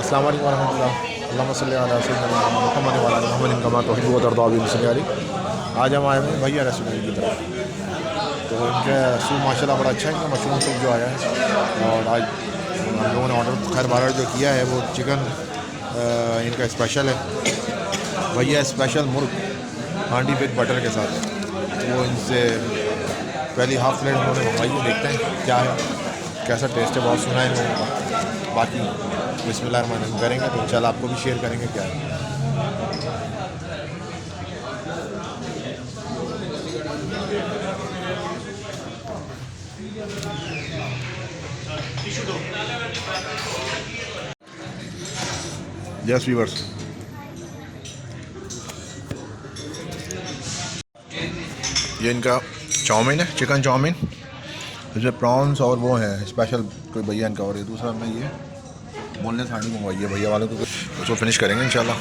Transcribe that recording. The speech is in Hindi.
अस्सलाम वालेकुम रहमतुल्लाह। अल्लाहुम्मा सल्लि अला सय्यिदिना मुहम्मद व अला मुहम्मदिन कमा तुहिब्बु व तर्दा बिस्मिल्लाह। आज हम आए हैं भैया रेस्टोरेंट की तरफ। तो इनका सूप माशाल्लाह बड़ा अच्छा है, इनका मशरूम सूप जो आया है। और आज हम लोगों ने ऑर्डर खैर बार जो किया है वो चिकन इनका स्पेशल है। भैया स्पेशल मुर्ग हांडी विद बटर के साथ, वो इनसे पहली हाफ प्लेट उन्होंने मंगवाई है। देखते हैं क्या है, कैसा टेस्ट है। बहुत सुना है इन लोगों का। बाकी बिस्मिल्लाह रहमान रहीम करेंगे तो इंशाल्लाह आपको भी शेयर करेंगे क्या है। यस व्यूअर्स, ये इनका चाउमीन है, चिकन चाउमीन। इसमें प्रॉन्स और वो है स्पेशल कोई भैया इनका। और ये दूसरा हमने ये बोनलेस हांडी मंगवाई है भैया वालों को, उसको फिनिश करेंगे इंशाल्लाह।